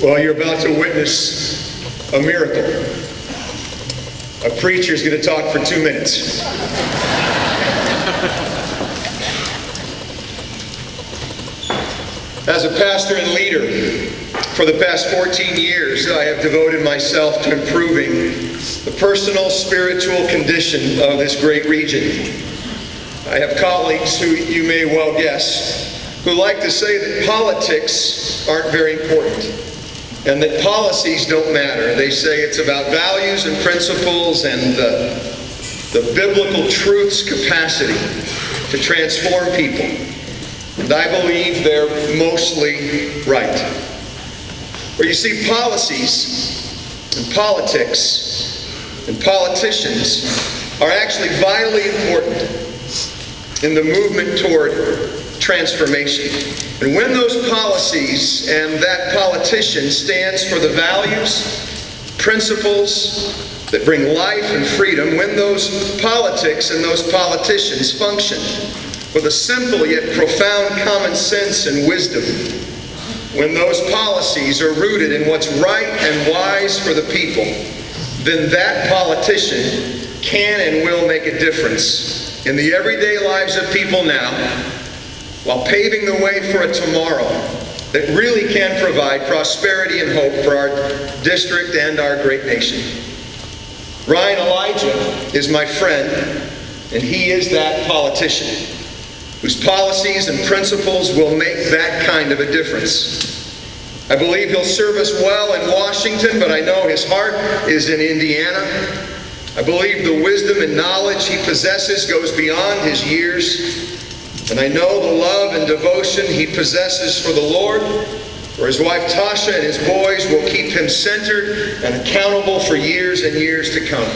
Well, you're about to witness a miracle. A preacher's going to talk for 2 minutes. As a pastor and leader, for the past 14 years, I have devoted myself to improving the personal, spiritual condition of this great region. I have colleagues who you may well guess, who like to say that politics aren't very important and that policies don't matter. They say it's about values and principles and the biblical truth's capacity to transform people. And I believe they're mostly right. But you see, policies and politics and politicians are actually vitally important in the movement toward transformation. And when those policies and that politician stands for the values, principles that bring life and freedom, when those politics and those politicians function with a simple yet profound common sense and wisdom, when those policies are rooted in what's right and wise for the people, then that politician can and will make a difference in the everyday lives of people now, while paving the way for a tomorrow that really can provide prosperity and hope for our district and our great nation. Ryan Elijah is my friend, and he is that politician whose policies and principles will make that kind of a difference. I believe he'll serve us well in Washington, but I know his heart is in Indiana. I believe the wisdom and knowledge he possesses goes beyond his years. And I know the love and devotion he possesses for the Lord, for his wife Tasha and his boys, will keep him centered and accountable for years and years to come.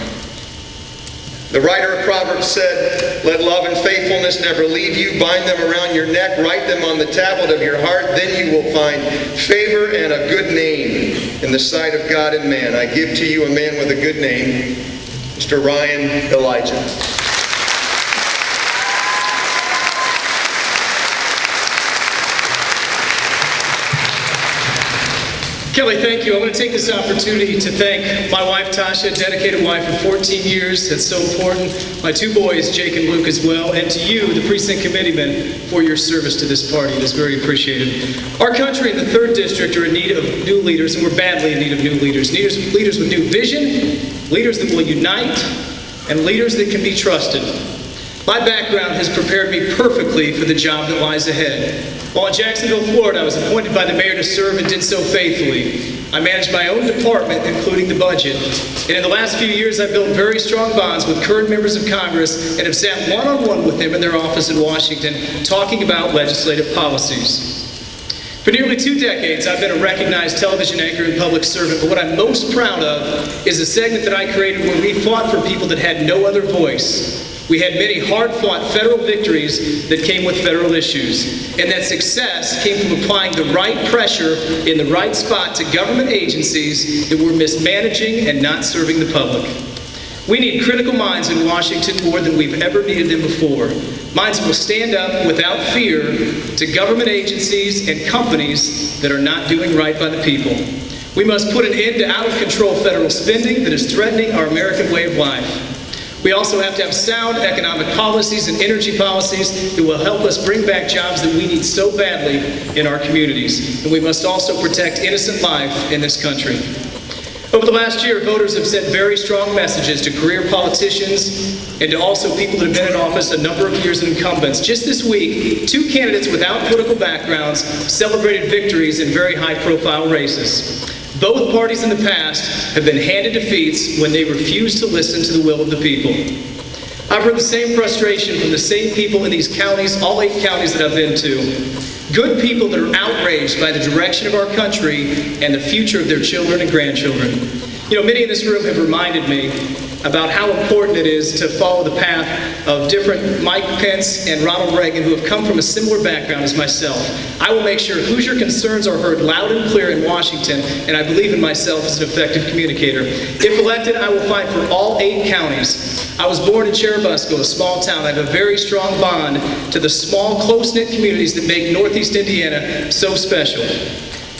The writer of Proverbs said, "Let love and faithfulness never leave you. Bind them around your neck. Write them on the tablet of your heart. Then you will find favor and a good name in the sight of God and man." I give to you a man with a good name, Mr. Ryan Elijah. Kelly, thank you. I want to take this opportunity to thank my wife, Tasha, dedicated wife for 14 years. That's so important. My two boys, Jake and Luke, as well. And to you, the precinct committeemen, for your service to this party. It is very appreciated. Our country and the 3rd District are in need of new leaders, and we're badly in need of new leaders. Leaders with new vision, leaders that will unite, and leaders that can be trusted. My background has prepared me perfectly for the job that lies ahead. While in Jacksonville, Florida, I was appointed by the mayor to serve and did so faithfully. I managed my own department, including the budget. And in the last few years, I've built very strong bonds with current members of Congress and have sat one-on-one with them in their office in Washington, talking about legislative policies. For nearly 2 decades, I've been a recognized television anchor and public servant, but what I'm most proud of is a segment that I created where we fought for people that had no other voice. We had many hard-fought federal victories that came with federal issues. And that success came from applying the right pressure in the right spot to government agencies that were mismanaging and not serving the public. We need critical minds in Washington more than we've ever needed them before. Minds that will stand up without fear to government agencies and companies that are not doing right by the people. We must put an end to out-of-control federal spending that is threatening our American way of life. We also have to have sound economic policies and energy policies that will help us bring back jobs that we need so badly in our communities. And we must also protect innocent life in this country. Over the last year, voters have sent very strong messages to career politicians and to also people that have been in office a number of years as incumbents. Just this week, 2 candidates without political backgrounds celebrated victories in very high-profile races. Both parties in the past have been handed defeats when they refused to listen to the will of the people. I've heard the same frustration from the same people in these counties, all 8 counties that I've been to. Good people that are outraged by the direction of our country and the future of their children and grandchildren. You know, many in this room have reminded me about how important it is to follow the path of different Mike Pence and Ronald Reagan who have come from a similar background as myself. I will make sure Hoosier concerns are heard loud and clear in Washington, and I believe in myself as an effective communicator. If elected, I will fight for all 8 counties. I was born in Cherubusco, a small town. I have a very strong bond to the small, close-knit communities that make Northeast Indiana so special.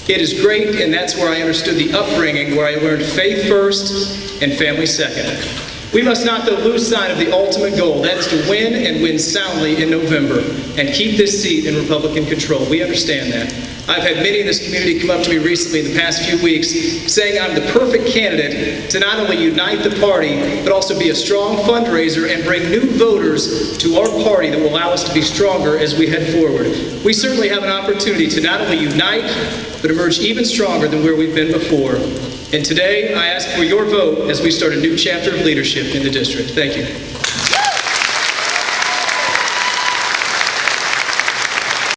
It is great, and that's where I understood the upbringing, where I learned faith first and family second. We must not, though, lose sight of the ultimate goal. That is to win and win soundly in November and keep this seat in Republican control. We understand that. I've had many in this community come up to me recently in the past few weeks saying I'm the perfect candidate to not only unite the party, but also be a strong fundraiser and bring new voters to our party that will allow us to be stronger as we head forward. We certainly have an opportunity to not only unite, but emerge even stronger than where we've been before. And today, I ask for your vote as we start a new chapter of leadership in the district. Thank you.